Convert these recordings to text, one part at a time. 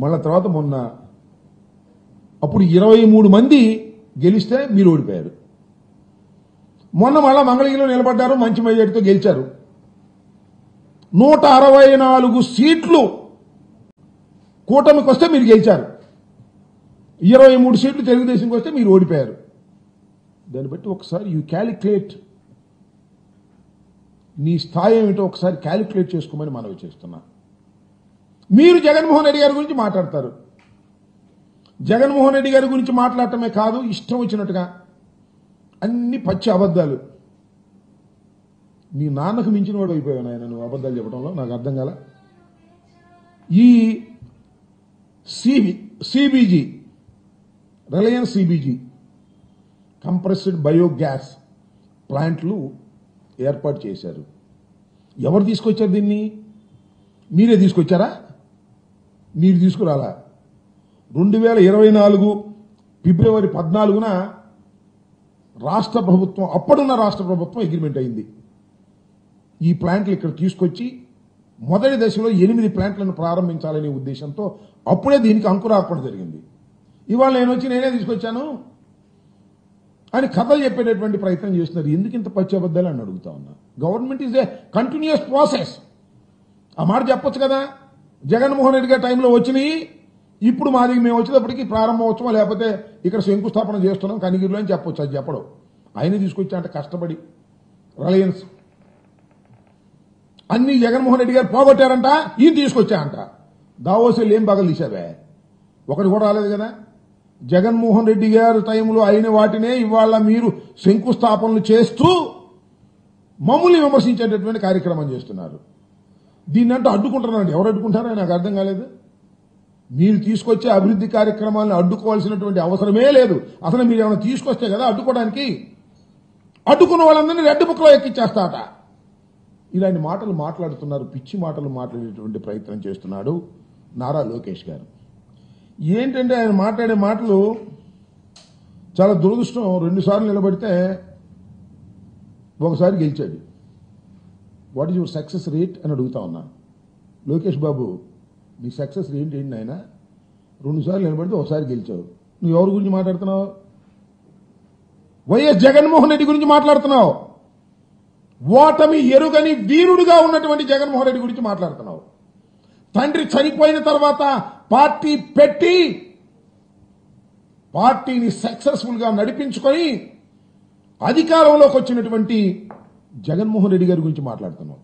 మళ్ళా తర్వాత మొన్న అప్పుడు 23 మంది గెలిస్తే మీరు ఓడిపోయారు. మొన్న మళ్ళా మంగళగిరిలో నిలబడ్డారు, మంచి మెజారిటీతో గెలిచారు. 164 సీట్లు కూటమికి వస్తే మీరు గెలిచారు. 23 సీట్లు తెలుగుదేశంకి వస్తే మీరు ఓడిపోయారు. దాన్ని బట్టి ఒకసారి యూ క్యాలిక్యులేట్, నీ స్థాయి ఏమిటో ఒకసారి క్యాలిక్యులేట్ చేసుకోమని మనవి చేస్తున్నా. మీరు జగన్మోహన్ రెడ్డి గారి గురించి మాట్లాడతారు. జగన్మోహన్ రెడ్డి గారి గురించి మాట్లాడటమే కాదు, ఇష్టం వచ్చినట్టుగా అన్ని పచ్చి అబద్ధాలు. మీ నాన్నకు మించిన వాడు అయిపోయావు ఆయన నువ్వు అబద్ధాలు చెప్పడంలో. నాకు అర్థం కాల. ఈ CBG, Reliance CBG compressed biogas ప్లాంట్లు ఏర్పాటు చేశారు. ఎవరు తీసుకొచ్చారు దీన్ని? మీరే తీసుకొచ్చారా? మీరు తీసుకురాలా. 2024 ఫిబ్రవరి 14న రాష్ట్ర ప్రభుత్వం, అప్పుడున్న రాష్ట్ర ప్రభుత్వం అగ్రిమెంట్ అయింది. ఈ ప్లాంట్లు ఇక్కడ తీసుకొచ్చి మొదటి దశలో 8 ప్లాంట్లను ప్రారంభించాలనే ఉద్దేశంతో అప్పుడే దీనికి అంకురార్పణ జరిగింది. ఇవాళ నేను వచ్చి నేనే తీసుకొచ్చాను అని కథలు చెప్పేటటువంటి ప్రయత్నం చేస్తున్నారు. ఎందుకు ఇంత పచ్చి అబద్ధాలు అని అడుగుతా ఉన్నా. Government is a continuous process. ఆ మాట చెప్పొచ్చు కదా. జగన్మోహన్ రెడ్డి గారి టైంలో వచ్చినాయి, ఇప్పుడు మాది మేము వచ్చేటప్పటికి ప్రారంభోత్సవం లేకపోతే ఇక్కడ శంకుస్థాపన చేస్తున్నాం కనిగిరిలో అని చెప్పొచ్చు. అది చెప్పడం. ఆయన తీసుకొచ్చా అంటే కష్టపడి రిలయన్స్ అన్ని జగన్మోహన్ రెడ్డి గారు పోగొట్టారంట, ఈయన తీసుకొచ్చా అంట. దావోసెల్ ఏం బాగా తీసావే? ఒకటి కూడా రాలేదు కదా. జగన్మోహన్ రెడ్డి గారి టైంలో అయిన వాటినే ఇవాళ మీరు శంకుస్థాపనలు చేస్తూ మమ్మల్ని విమర్శించేటటువంటి కార్యక్రమం చేస్తున్నారు. దీన్నంటూ అడ్డుకుంటున్నారండి. ఎవరు అడ్డుకుంటారో నాకు అర్థం కాలేదు. మీరు తీసుకొచ్చే అభివృద్ధి కార్యక్రమాలను అడ్డుకోవాల్సినటువంటి అవసరమే లేదు. అసలు మీరు ఏమైనా తీసుకొస్తే కదా అడ్డుకోవడానికి. అడ్డుకున్న వాళ్ళందరినీ రెడ్ బుక్లో ఎక్కిచ్చేస్తాట. ఇలాంటి మాటలు మాట్లాడుతున్నారు, పిచ్చి మాటలు మాట్లాడేటువంటి ప్రయత్నం చేస్తున్నాడు నారా లోకేష్ గారు. ఏంటంటే ఆయన మాట్లాడే మాటలు చాలా దురదృష్టం. 2 సార్లు నిలబడితే ఒకసారి గెలిచాడు. What is your success rate అని అడుగుతా ఉన్నా. లోకేష్ బాబు, నీ సక్సెస్ రేట్ ఏంటి ఆయన? 2 సార్లు నిలబడితే ఒకసారి గెలిచావు. నువ్వు ఎవరి గురించి మాట్లాడుతున్నావు? వైఎస్ జగన్మోహన్ రెడ్డి గురించి మాట్లాడుతున్నావు. ఓటమి ఎరుగని వీరుడుగా ఉన్నటువంటి జగన్మోహన్ రెడ్డి గురించి మాట్లాడుతున్నావు. తండ్రి చనిపోయిన తర్వాత పార్టీ పెట్టి పార్టీని సక్సెస్ఫుల్ గా నడిపించుకొని అధికారంలోకి వచ్చినటువంటి జగన్మోహన్ రెడ్డి గారి గురించి మాట్లాడుతున్నాం.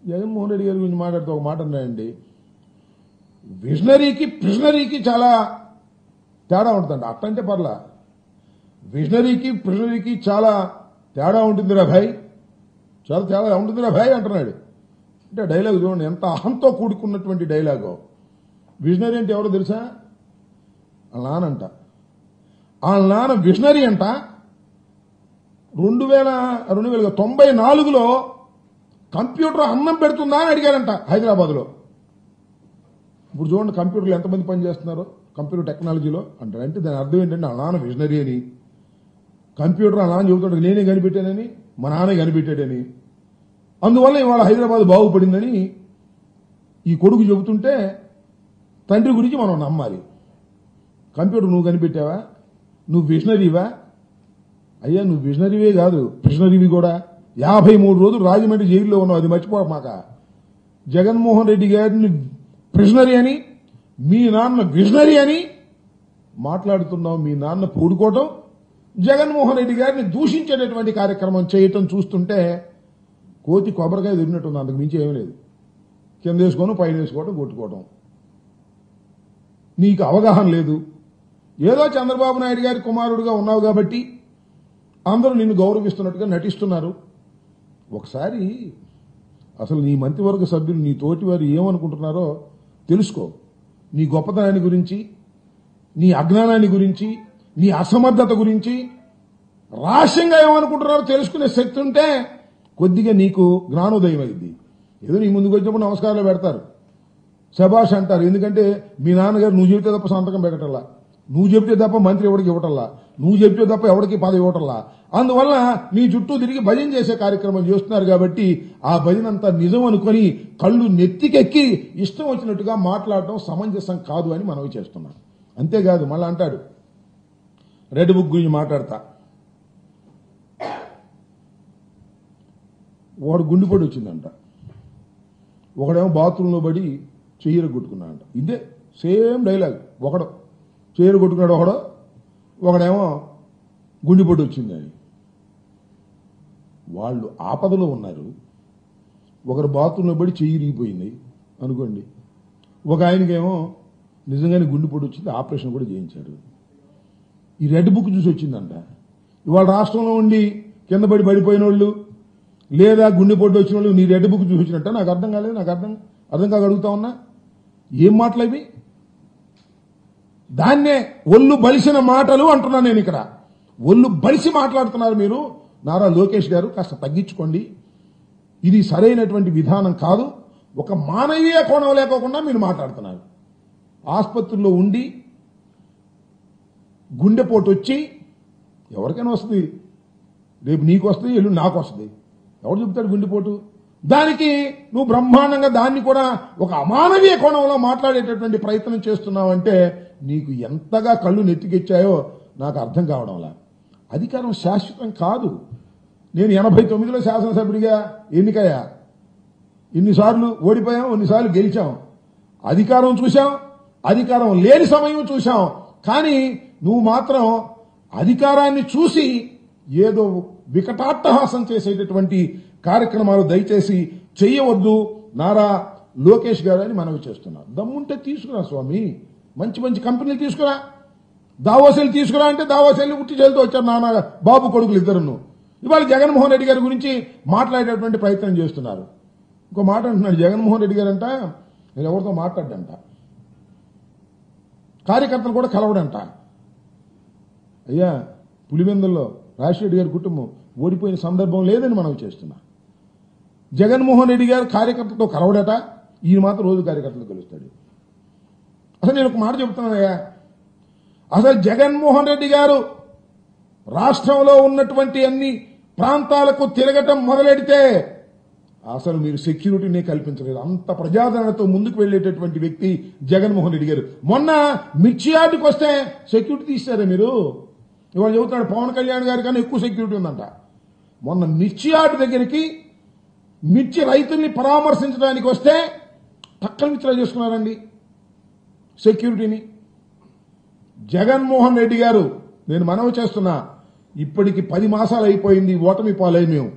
జగన్మోహన్ రెడ్డి గారి గురించి మాట్లాడుతూ ఒక మాట ఉన్నాయండి, విజనరీకి ప్రిజనరీకి చాలా తేడా ఉంటుందండి. అట్టంటే పర్లా, విజనరీకి ప్రిజనరీకి చాలా తేడా ఉంటుందిరా భాయ్, చాలా తేడా ఉంటుందిరా భాయ్ అంటున్నాడు. అంటే డైలాగ్ చూడండి ఎంత అహంతో కూడుకున్నటువంటి డైలాగో. విజనరీ అంటే ఎవరో తెలుసా? వాళ్ళ నానంట. వాళ్ళ నాన్న విజనరీ అంట. 1994లో కంప్యూటర్ అన్నం పెడుతుందా అని అడిగారంట హైదరాబాద్లో. ఇప్పుడు చూడండి కంప్యూటర్లు ఎంతమంది పనిచేస్తున్నారో కంప్యూటర్ టెక్నాలజీలో అంటారు. అంటే దాని అర్థం ఏంటంటే వాళ్ళ నాన్న విజనరీ అని. కంప్యూటర్ వాళ్ళ నాన్న చెబుతాడు నేనే కనిపెట్టానని, మా నాన్నే కనిపెట్టాడని. అందువల్ల ఇవాళ హైదరాబాద్ బాగుపడిందని ఈ కొడుకు చెబుతుంటే తండ్రి గురించి మనం నమ్మాలి. కంప్యూటర్ నువ్వు కనిపెట్టావా? నువ్వు విజనరీవా? అయ్యా నువ్వు విజనరీవే కాదు, ప్రిజనరీవి కూడా. 53 రోజులు రాజమండ్రి జైల్లో ఉన్నావు, అది మర్చిపోమాక. జగన్మోహన్ రెడ్డి గారిని ప్రిజనరీ అని, మీ నాన్న విజనరీ అని మాట్లాడుతున్నావు. మీ నాన్న పూడుకోవటం, జగన్మోహన్ రెడ్డి గారిని దూషించేటటువంటి కార్యక్రమం చేయటం చూస్తుంటే కోతి కొబ్బరికాయ తిరిగినట్టుంది. అంతకు మించి ఏమీ లేదు. కింద వేసుకోవడం, పైన వేసుకోవడం, కొట్టుకోవడం. నీకు అవగాహన లేదు. ఏదో చంద్రబాబు నాయుడు గారి కుమారుడుగా ఉన్నావు కాబట్టి అందరూ నిన్ను గౌరవిస్తున్నట్టుగా నటిస్తున్నారు. ఒకసారి అసలు నీ మంత్రివర్గ సభ్యులు, నీ తోటి వారు ఏమనుకుంటున్నారో తెలుసుకో. నీ గొప్పతనాన్ని గురించి, నీ అజ్ఞానాన్ని గురించి, నీ అసమర్థత గురించి రహస్యంగా ఏమనుకుంటున్నారో తెలుసుకునే శక్తి ఉంటే కొద్దిగా నీకు జ్ఞానోదయం అయింది. ఏదో నీ ముందుకు వచ్చినప్పుడు నమస్కారాలు పెడతారు, శభాష్ అంటారు. ఎందుకంటే మీ నాన్నగారు నువ్వు చెబితే తప్ప సంతకం పెట్టటల్లా, నువ్వు చెబితే తప్ప మంత్రి ఎవరికి ఇవ్వటల్లా, నువ్వు చెబితే తప్ప ఎవరికి పదవి ఇవ్వటల్లా. అందువల్ల మీ చుట్టూ తిరిగి భజన చేసే కార్యక్రమం చేస్తున్నారు కాబట్టి ఆ భజన అంతా నిజం అనుకొని కళ్ళు నెత్తికెక్కి ఇష్టం వచ్చినట్టుగా మాట్లాడటం సమంజసం కాదు అని మనవి చేస్తున్నాం. అంతేకాదు మళ్ళా అంటాడు రెడ్ బుక్ గురించి మాట్లాడతా, వాడు గుండెపోటు వచ్చిందంట, ఒకడేమో బాత్రూంలో పడి చెయ్యర కొట్టుకున్నాడంట. ఇదే సేమ్ డైలాగ్. ఒకడు చెయ్యర కొట్టుకున్నాడు, ఒకడేమో గుండెపోటు వచ్చిందని. వాళ్ళు ఆపదలో ఉన్నారు. ఒకరు బాత్రూంలో పడి చెయ్యి ఇరిగిపోయింది అనుకోండి, ఒక ఆయనకేమో నిజంగానే గుండెపోటు వచ్చింది, ఆపరేషన్ కూడా చేయించారు. ఈ రెడ్ బుక్ చూసి వచ్చిందంట. ఇవాళ రాష్ట్రంలో ఉండి కింద పడిపోయిన వాళ్ళు లేదా గుండెపోటు వచ్చిన వాళ్ళు నీ రెడ్ బుక్ చూసి వచ్చినట్ట నాకు అర్థం కాలేదు. నాకు అర్థం కాక అడుగుతా ఉన్నా, ఏం మాటలు ఇవి? దాన్నే ఒళ్ళు బలిసిన మాటలు అంటున్నా నేను. ఇక్కడ ఒళ్ళు బలిసి మాట్లాడుతున్నారు మీరు. నారా లోకేష్ గారు కాస్త తగ్గించుకోండి. ఇది సరైనటువంటి విధానం కాదు. ఒక మానవీయ కోణం లేకోకుండా మీరు మాట్లాడుతున్నారు. ఆసుపత్రిలో ఉండి గుండెపోటు వచ్చి ఎవరికైనా వస్తుంది, రేపు నీకు వస్తుంది, ఎల్లుండి నాకు వస్తుంది. ఎవరు చెప్తాడు గుండెపోటు? దానికి నువ్వు బ్రహ్మాండంగా దాన్ని కూడా ఒక అమానవీయ కోణంలో మాట్లాడేటటువంటి ప్రయత్నం చేస్తున్నావంటే నీకు ఎంతగా కళ్ళు నెత్తికెచ్చాయో నాకు అర్థం కావడంలా. అధికారం శాశ్వతం కాదు. నేను 89లో శాసనసభ్యుడిగా ఎన్నికయ్యా. ఇన్నిసార్లు ఓడిపోయాం, ఎన్నిసార్లు గెలిచాం. అధికారం చూశాం, అధికారం లేని సమయం చూశాం. కానీ నువ్వు మాత్రం అధికారాన్ని చూసి ఏదో వికటాట్టహాసం చేసేటటువంటి కార్యక్రమాలు దయచేసి చెయ్యవద్దు నారా లోకేష్ గారు అని మనవి చేస్తున్నా. దమ్ముంటే తీసుకురా స్వామి, మంచి మంచి కంపెనీలు తీసుకురా. దావోసెలు తీసుకురా అంటే దావోసెలు ఉట్టి చేలతో వచ్చారు నాన్న బాబు కొడుకులు ఇద్దరును. ఇవాళ జగన్మోహన్ రెడ్డి గారి గురించి మాట్లాడేటువంటి ప్రయత్నం చేస్తున్నారు. ఇంకో మాట అంటున్నాడు జగన్మోహన్ రెడ్డి గారంట, నేను ఎవరితో మాట్లాడ్డంట, కార్యకర్తలు కూడా కలవడంట. అయ్యా, పులివెందుల్లో రాజశేఖర్ గారి కుటుంబం ఓడిపోయిన సందర్భం లేదని మనం చేస్తున్నా. జగన్మోహన్ రెడ్డి గారు కార్యకర్తలతో కలవడట, ఈయన మాత్రం రోజు కార్యకర్తలు కలుస్తాడు. అసలు నేను ఒక మాట చెబుతున్నానయ్యా, అసలు జగన్మోహన్ రెడ్డి గారు రాష్ట్రంలో ఉన్నటువంటి అన్ని ప్రాంతాలకు తిరగటం మొదలెడితే అసలు మీరు సెక్యూరిటీని కల్పించలేదు. అంత ప్రజాదరణతో ముందుకు వెళ్లేటటువంటి వ్యక్తి జగన్మోహన్ రెడ్డి గారు. మొన్న మిర్చి యార్డుకి వస్తే సెక్యూరిటీ తీశారే మీరు. ఇవాళ చెబుతున్నాడు పవన్ కళ్యాణ్ గారి కన్నా ఎక్కువ సెక్యూరిటీ ఉందంట. మొన్న మిర్చి యార్డు దగ్గరికి మిర్చి రైతుల్ని పరామర్శించడానికి వస్తే పక్కన విత్డ్రా చేసుకున్నారండి సెక్యూరిటీని. జగన్మోహన్ రెడ్డి గారు, నేను మనవి చేస్తున్నా, ఇప్పటికి 10 మాసాలు అయిపోయింది, ఓటమి పాలై మేము.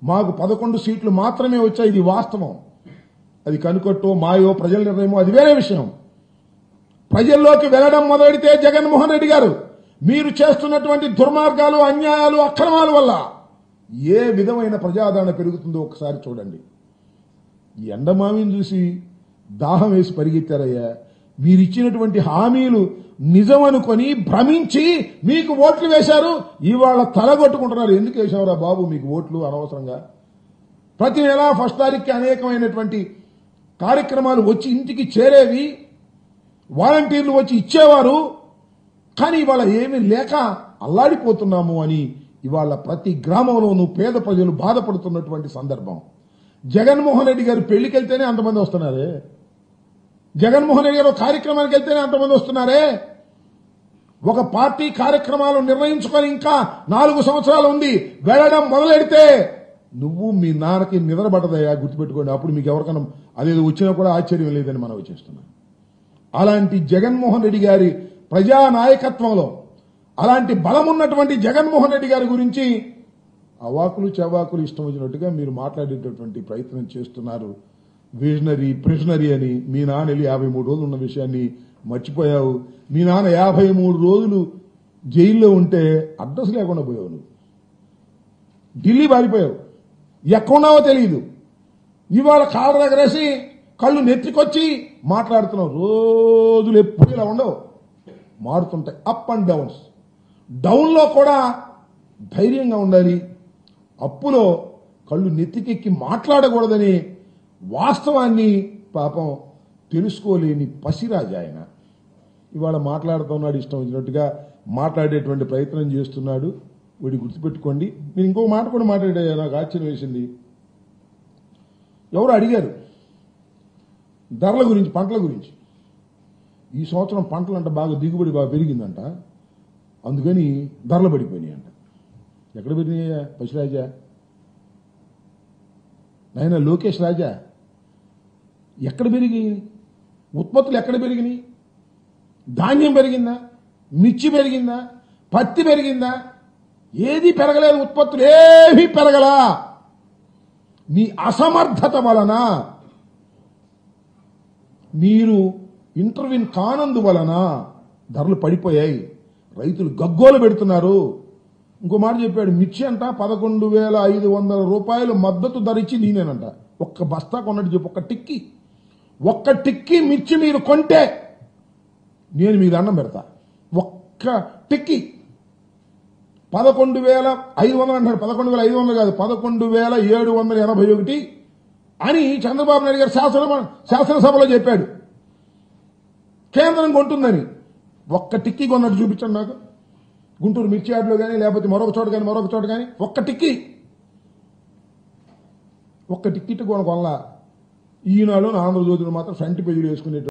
మాకు 11 సీట్లు మాత్రమే వచ్చాయి. ఇది వాస్తవం. అది కనుకొట్టో మాయో ప్రజల నిర్ణయమో అది వేరే విషయం. ప్రజల్లోకి వెళ్లడం మొదలెడితే జగన్మోహన్ రెడ్డి గారు మీరు చేస్తున్నటువంటి దుర్మార్గాలు, అన్యాయాలు, అక్రమాల వల్ల ఏ విధమైన ప్రజాదరణ పెరుగుతుందో ఒకసారి చూడండి. ఈ ఎండమామిని చూసి దాహం వేసి పరిగెత్తారయ్యా. మీరిచ్చినటువంటి హామీలు నిజం అనుకొని భ్రమించి మీకు ఓట్లు వేశారు. ఇవాళ తలగొట్టుకుంటున్నారు. ఎందుకు వేశావురా బాబు మీకు ఓట్లు అనవసరంగా? ప్రతి నెల 1 తారీఖుకి అనేకమైనటువంటి కార్యక్రమాలు వచ్చి ఇంటికి చేరేవి, వాలంటీర్లు వచ్చి ఇచ్చేవారు. కానీ ఇవాళ ఏమీ లేక అల్లాడిపోతున్నాము అని ఇవాళ ప్రతి గ్రామంలోనూ పేద ప్రజలు బాధపడుతున్నటువంటి సందర్భం. జగన్మోహన్ రెడ్డి గారు పెళ్లికి వెళ్తేనే అంతమంది వస్తున్నారే, జగన్మోహన్ రెడ్డి గారు కార్యక్రమానికి వెళ్తేనే అంతమంది వస్తున్నారే. ఒక పార్టీ కార్యక్రమాలు నిర్ణయించుకొని ఇంకా 4 సంవత్సరాలు ఉంది, వెళ్లడం మొదలెడితే నువ్వు మీ నాన్నకి నిద్రపడదయ్యా, గుర్తుపెట్టుకోండి. అప్పుడు మీకు ఎవరికైనా అదేదో వచ్చినా కూడా ఆశ్చర్యం లేదని మనం చేస్తున్నాం. అలాంటి జగన్మోహన్ రెడ్డి గారి ప్రజా నాయకత్వంలో అలాంటి బలం ఉన్నటువంటి జగన్మోహన్ రెడ్డి గారి గురించి అవాకులు చెవాకులు ఇష్టం వచ్చినట్టుగా మీరు మాట్లాడేటటువంటి ప్రయత్నం చేస్తున్నారు. విజనరీ ప్రిజనరీ అని మీ నాన్న వెళ్ళి 53 రోజులు ఉన్న విషయాన్ని మర్చిపోయావు. మీ నాన్న 53 రోజులు జైల్లో ఉంటే అడ్రస్ లేకుండా పోయావు. నువ్వు ఢిల్లీ పారిపోయావు, ఎక్కడున్నావో తెలియదు. ఇవాళ కాళ్ళ దగ్గరేసి కళ్ళు నెత్తికొచ్చి మాట్లాడుతున్నావు. రోజులు ఎప్పుడు ఇలా ఉండవు, మారుతుంటాయి. Up and downs. డౌన్లో కూడా ధైర్యంగా ఉండాలి. అప్పులో కళ్ళు నెత్తికెక్కి మాట్లాడకూడదని వాస్తవాన్ని పాపం తెలుసుకోలేని పసిరాజు ఆయన. ఇవాళ మాట్లాడుతున్నాడు, ఇష్టం వచ్చినట్టుగా మాట్లాడేటువంటి ప్రయత్నం చేస్తున్నాడు. వీడి గుర్తుపెట్టుకోండి. మీరు ఇంకో మాట కూడా మాట్లాడే నాకు ఆశ్చర్యం వేసింది. ఎవరు అడిగారు ధరల గురించి, పంటల గురించి. ఈ సంవత్సరం పంటలు అంట బాగా దిగుబడి బాగా పెరిగిందంట, అందుకని ధరలు పడిపోయినాయి అంట. ఎక్కడ పెరిగినాయా పశురాజా, నాయన లోకేష్ రాజా? ఎక్కడ పెరిగాయి ఉత్పత్తులు? ఎక్కడ పెరిగినాయి? ధాన్యం పెరిగిందా? మిర్చి పెరిగిందా? పత్తి పెరిగిందా? ఏది పెరగలేదు. ఉత్పత్తులు ఏమీ పెరగలా. మీ అసమర్థత వలన, మీరు ఇంటర్వ్యూన్ కానందు వలన ధరలు పడిపోయాయి. రైతులు గగ్గోలు పెడుతున్నారు. ఇంకో మాట చెప్పాడు, మిర్చి అంట 11,500 రూపాయలు మద్దతు ధర ఇచ్చి నేనేనంట. ఒక్క బస్తా కొన్నట్టు చెప్పు. ఒక్క టిక్కీ మిర్చి మీరు కొంటే నేను మీకు దండం పెడతా. ఒక్క టిక్కీ 11,500 అంటాడు. 11,500 కాదు, 11,781 అని చంద్రబాబు నాయుడు గారు శాసనసభలో చెప్పాడు. కేంద్రం కొంటుందని. ఒక్క టిక్కీ కొన్నట్టు చూపించండి నాకు. గుంటూరు మిర్చి యార్డులో కానీ, లేకపోతే మరొక చోట కానీ ఒక్క టిక్కీ కొనకొనలా. ఈనాడు ఆంధ్రజ్యోతిలో మాత్రం ఫ్రంట్ పేజీలు వేసుకునేట్టు